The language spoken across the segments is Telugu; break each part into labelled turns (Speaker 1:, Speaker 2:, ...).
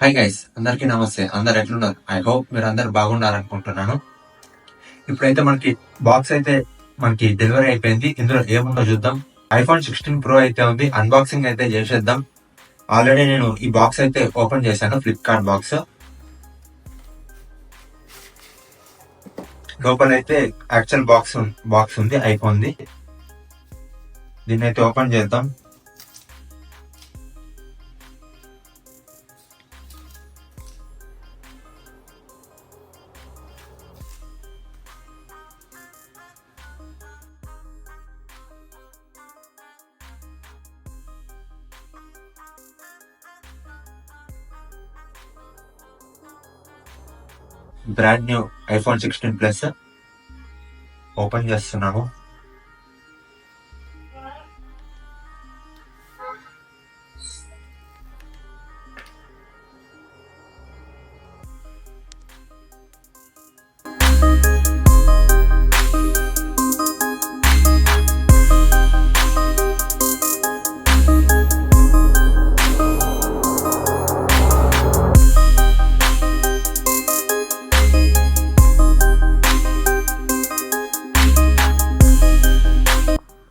Speaker 1: హాయ్ గైస్, అందరికీ నమస్తే. అందరు ఎట్లున్నారు? ఐ హోప్ మీరు అందరు బాగున్నారు అనుకుంటున్నాను. ఇప్పుడైతే బాక్స్ అయితే మనకి డెలివరీ అయిపోయింది. ఇందులో ఏముందో చూద్దాం. ఐఫోన్ 16 Pro అయితే ఉంది. అన్బాక్సింగ్ అయితే చేసేద్దాం. ఆల్రెడీ నేను ఈ బాక్స్ అయితే ఓపెన్ చేశాను, ఫ్లిప్కార్ట్ బాక్స్. లోపల అయితే యాక్చువల్ బాక్స్ ఉంది, ఐఫోన్ ది. దీన్ని అయితే ఓపెన్ చేద్దాం. Brand new iPhone 16 Plus open చేస్తున్నాను.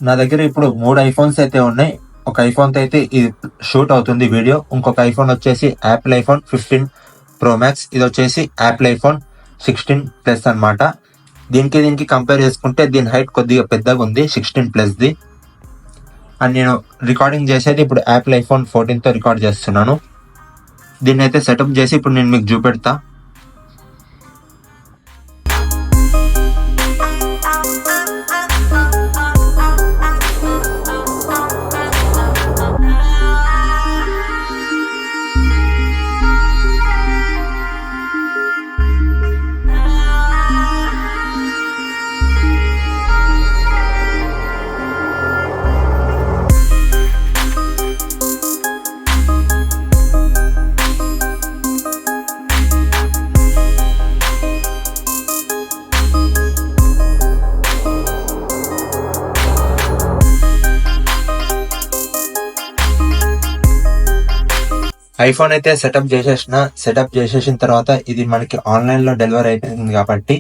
Speaker 1: నా దగ్గర ఇప్పుడు 3 ఐఫోన్స్ అయితే ఉన్నాయి. ఒక ఐఫోన్ తో అయితే ఇది షూట్ అవుతుంది వీడియో. ఇంకొక ఐఫోన్ వచ్చేసి యాపిల్ ఐఫోన్ 15 Pro Max. ఇది వచ్చేసి యాపిల్ ఐఫోన్ 16 Plus అన్నమాట. దీనికి కంపేర్ చేసుకుంటే దీని హైట్ కొద్దిగా పెద్దగా ఉంది, 16 Plus ది. అండ్ నేను రికార్డింగ్ చేసేది ఇప్పుడు యాపిల్ ఐఫోన్ 14 తో రికార్డ్ చేస్తున్నాను. దీన్ని అయితే సెటప్ చేసి ఇప్పుడు నేను మీకు చూపెడతా. ఐఫోన్ అయితే సెటప్ చేసేసిన తర్వాత ఇది మనకి ఆన్లైన్ లో డెలివరీ అయిపోయింది కాబట్టి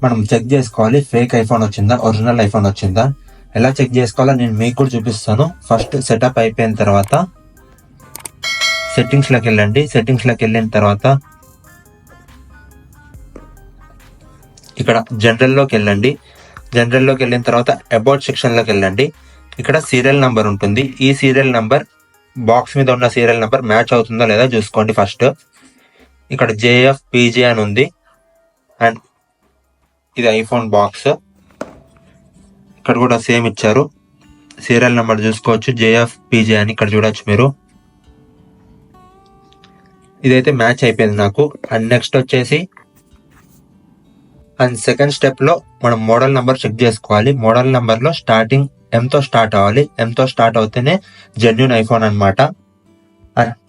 Speaker 1: మనం చెక్ చేసుకోవాలి ఫేక్ ఐఫోన్ వచ్చిందా, ఒరిజినల్ ఐఫోన్ వచ్చిందా. ఎలా చెక్ చేసుకోవాలో నేను మీకు కూడా చూపిస్తాను. ఫస్ట్ సెటప్ అయిపోయిన తర్వాత సెట్టింగ్స్ లోకి వెళ్ళండి. సెట్టింగ్స్ లోకి వెళ్ళిన తర్వాత ఇక్కడ జనరల్ లోకి వెళ్ళండి. జనరల్ లోకి వెళ్ళిన తర్వాత అబౌట్ సెక్షన్ లోకి వెళ్ళండి. ఇక్కడ సీరియల్ నంబర్ ఉంటుంది. ఈ సీరియల్ నంబర్ బాక్స్ మీద ఉన్న సీరియల్ నెంబర్ మ్యాచ్ అవుతుందో లేదా చూసుకోండి ఫస్ట్. ఇక్కడ JFPG అని ఉంది. అండ్ ఇది ఐఫోన్ బాక్స్. ఇక్కడ కూడా సేమ్ ఇచ్చారు. సీరియల్ నెంబర్ చూసుకోవచ్చు, JFPG అని ఇక్కడ చూడొచ్చు మీరు. ఇదైతే మ్యాచ్ అయిపోయింది నాకు. అండ్ నెక్స్ట్ వచ్చేసి అండ్ సెకండ్ స్టెప్ లో మనం మోడల్ నెంబర్ చెక్ చేసుకోవాలి. మోడల్ నెంబర్ లో స్టార్టింగ్ M తో స్టార్ట్ అవ్వాలి. M తో స్టార్ట్ అవుతేనే జెన్యూన్ ఐఫోన్ అనమాట.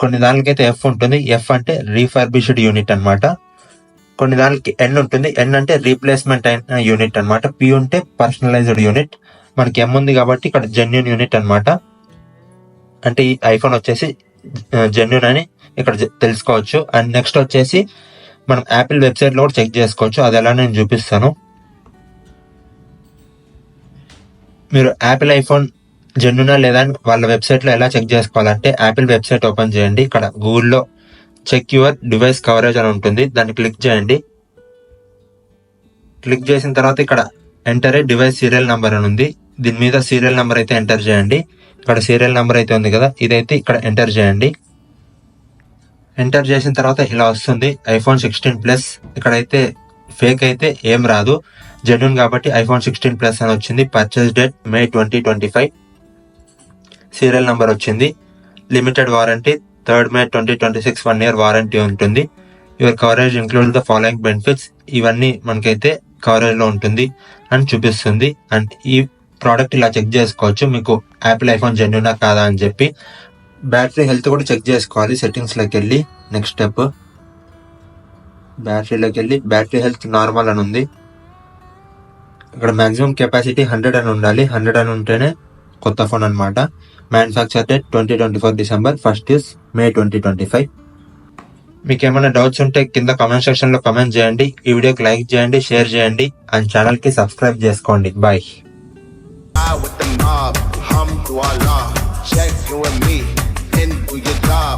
Speaker 1: కొన్ని దానికైతే F ఉంటుంది. F అంటే రీఫర్బిష్డ్ యూనిట్ అనమాట. కొన్ని దానికి N ఉంటుంది. N అంటే రీప్లేస్మెంట్ అయిన యూనిట్ అనమాట. P ఉంటే పర్సనలైజ్డ్ యూనిట్. మనకి M ఉంది కాబట్టి ఇక్కడ జెన్యూన్ యూనిట్ అనమాట. అంటే ఈ ఐఫోన్ వచ్చేసి జెన్యూన్ అని ఇక్కడ తెలుసుకోవచ్చు. అండ్ నెక్స్ట్ వచ్చేసి మనం యాపిల్ వెబ్సైట్ లో కూడా చెక్ చేసుకోవచ్చు. అది ఎలా నేను చూపిస్తాను. మీరు యాపిల్ ఐఫోన్ జెన్యూనా లేదా అని వాళ్ళ వెబ్సైట్ లో ఎలా చెక్ చేసుకోవాలంటే యాపిల్ వెబ్సైట్ ఓపెన్ చేయండి. ఇక్కడ గూగుల్లో చెక్ యువర్ డివైస్ కవరేజ్ అని ఉంటుంది. దాన్ని క్లిక్ చేయండి. క్లిక్ చేసిన తర్వాత ఇక్కడ enter a device serial number అని ఉంది. దీని మీద సీరియల్ నెంబర్ అయితే ఎంటర్ చేయండి. ఇక్కడ సీరియల్ నెంబర్ అయితే ఉంది కదా, ఇదైతే ఇక్కడ ఎంటర్ చేయండి. ఎంటర్ చేసిన తర్వాత ఇలా వస్తుంది ఐఫోన్ 16 Plus. ఇక్కడైతే ఫేక్ అయితే ఏం రాదు, జెన్యూన్ కాబట్టి ఐఫోన్ 16 Plus అని వచ్చింది. Purchase date May 2025. Serial number వచ్చింది. Limited warranty 3rd May 2026, 1 year warranty ఉంటుంది. Your coverage include the following benefits. ఇవన్నీ మనకైతే కవరేజ్ లో ఉంటుంది అని చూపిస్తుంది. అండ్ ఈ ప్రోడక్ట్ ఇలా చెక్ చేసుకోవచ్చు మీకు యాపిల్ ఐఫోన్ జెన్యూనా కాదా అని చెప్పి. బ్యాటరీ హెల్త్ కూడా చెక్ చేసుకోవాలి. సెట్టింగ్స్ లోకి వెళ్ళి నెక్స్ట్ స్టెప్ బ్యాటరీలోకి వెళ్ళి బ్యాటరీ హెల్త్ నార్మల్ అని ఉంది. ఇక్కడ మాక్సిమం కెపాసిటీ 100 అని ఉండాలి. 100 అని ఉంటేనే కొత్త ఫోన్ అనమాట. Manufacture date 2024 December, first use May 2025. మీకు ఏమైనా డౌట్స్ ఉంటే కింద కామెంట్ సెక్షన్ లో కామెంట్ చేయండి. ఈ వీడియోకి లైక్ చేయండి, షేర్ చేయండి అండ్ ఛానల్ కి సబ్స్క్రైబ్ చేసుకోండి. Bye.
Speaker 2: With the mob, hum through Allah, check you and me, into your job.